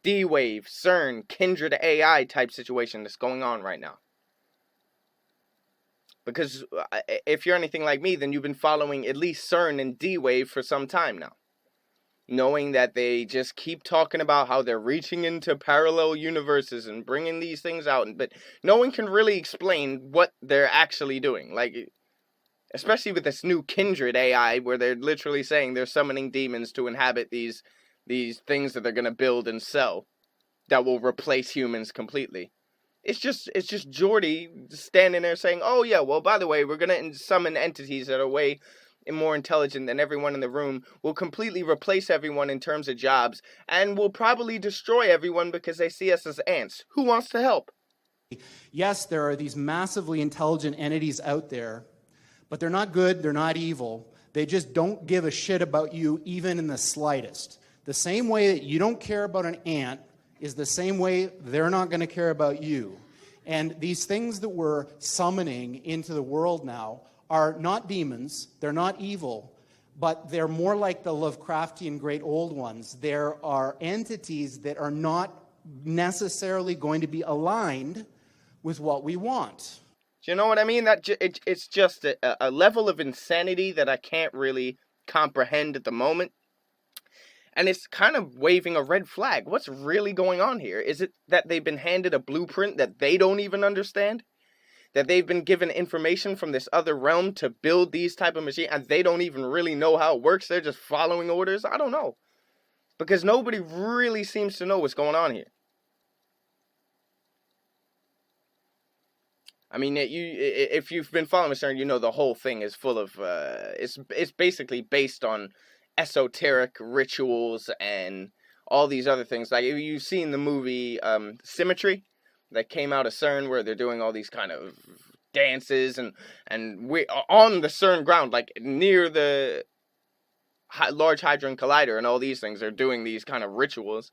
D-Wave, Cern, Kindred AI type situation that's going on right now. Because if you're anything like me, then you've been following at least Cern and D-Wave for some time now. Knowing that they just keep talking about how they're reaching into parallel universes and bringing these things out. But no one can really explain what they're actually doing. Like, especially with this new Kindred AI, where they're literally saying they're summoning demons to inhabit these things that they're going to build and sell that will replace humans completely. It's just Geordi standing there saying, oh yeah, well, by the way, we're going to summon entities that are way more intelligent than everyone in the room, will completely replace everyone in terms of jobs, and will probably destroy everyone because they see us as ants. Who wants to help? Yes, there are these massively intelligent entities out there, but they're not good, they're not evil. They just don't give a shit about you even in the slightest. The same way that you don't care about an ant is the same way they're not going to care about you. And these things that we're summoning into the world now are not demons, they're not evil, but they're more like the Lovecraftian great old ones. There are entities that are not necessarily going to be aligned with what we want. Do you know what I mean? It's just a level of insanity that I can't really comprehend at the moment. And it's kind of waving a red flag. What's really going on here? Is it that they've been handed a blueprint that they don't even understand? That they've been given information from this other realm to build these type of machines, and they don't even really know how it works? They're just following orders? I don't know. Because nobody really seems to know what's going on here. I mean, if you've been following Cern, you know the whole thing is full of, it's basically based on esoteric rituals and all these other things. Like, if you've seen the movie Symmetry that came out of Cern, where they're doing all these kind of dances and we on the Cern ground, like near the Large Hadron Collider, and all these things, they're doing these kind of rituals.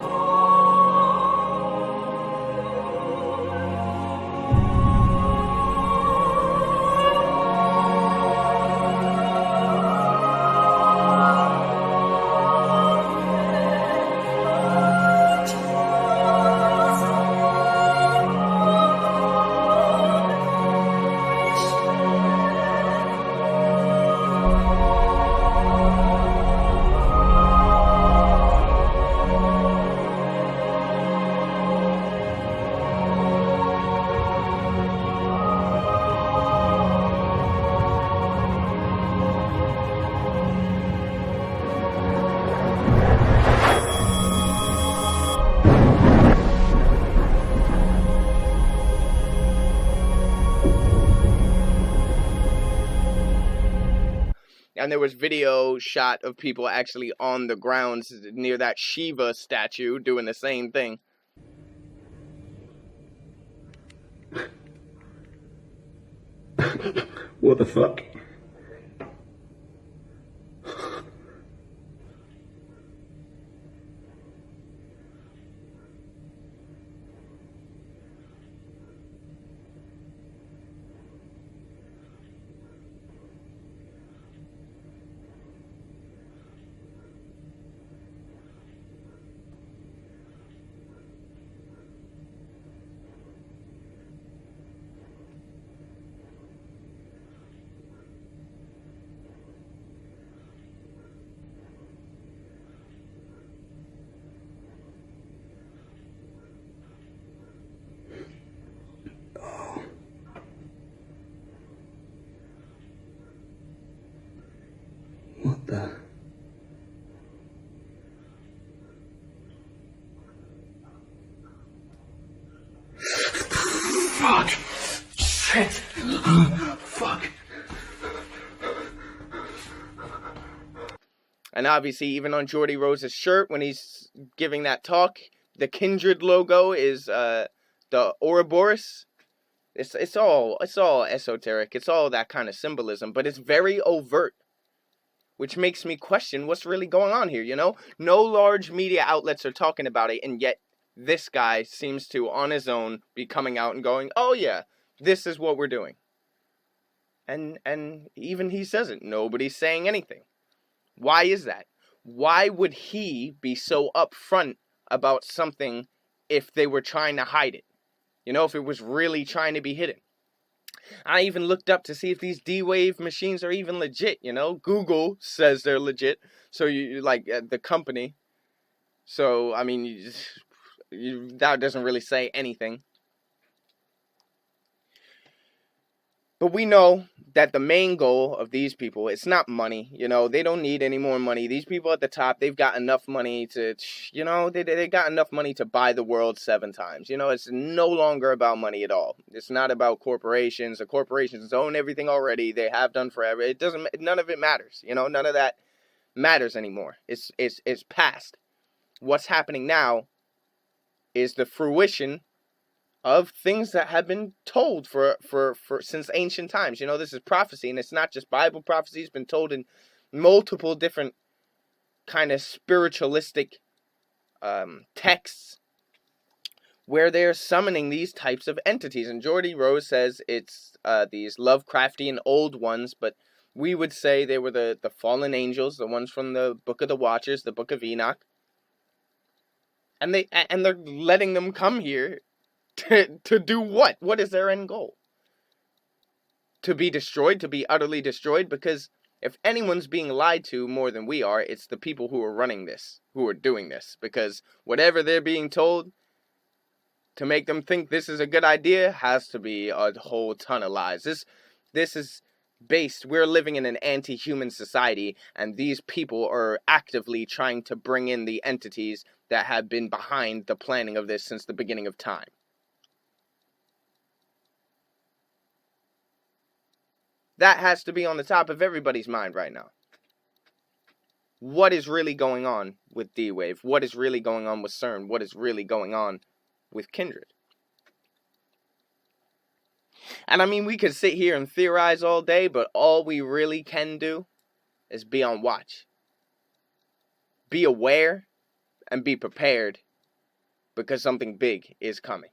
And there was video shot of people actually on the grounds near that Shiva statue doing the same thing. What the fuck? What the? Fuck! Shit! Fuck! And obviously, even on Geordie Rose's shirt, when he's giving that talk, the Kindred logo is the Ouroboros. It's all esoteric. It's all that kind of symbolism, but it's very overt, which makes me question what's really going on here, you know? No large media outlets are talking about it, and yet this guy seems to, on his own, be coming out and going, oh yeah, this is what we're doing. And even he says it. Nobody's saying anything. Why is that? Why would he be so upfront about something if they were trying to hide it. You know, if it was really trying to be hidden. I even looked up to see if these D-Wave machines are even legit, you know. Google says they're legit. So you like the company. So, I mean, that doesn't really say anything. But we know that the main goal of these people, it's not money. You know, they don't need any more money. These people at the top, they've got enough money to, you know, they got enough money to buy the world 7 times. You know, it's no longer about money at all. It's not about corporations. The corporations own everything already. They have done forever. It doesn't, none of it matters. You know, none of that matters anymore. It's past. What's happening now is the fruition of things that have been told for since ancient times. You know, this is prophecy, and it's not just Bible prophecy. It's been told in multiple different kind of spiritualistic texts where they're summoning these types of entities. And Geordie Rose says it's these Lovecraftian old ones, but we would say they were the fallen angels, the ones from the Book of the Watchers, the Book of Enoch. And they're letting them come here to do what? What is their end goal? To be destroyed, to be utterly destroyed? Because if anyone's being lied to more than we are, it's the people who are running this, who are doing this. Because whatever they're being told to make them think this is a good idea has to be a whole ton of lies. This is based, we're living in an anti-human society, and these people are actively trying to bring in the entities that have been behind the planning of this since the beginning of time. That has to be on the top of everybody's mind right now. What is really going on with D-Wave? What is really going on with Cern? What is really going on with Kindred? And I mean, we could sit here and theorize all day, but all we really can do is be on watch. Be aware and be prepared, because something big is coming.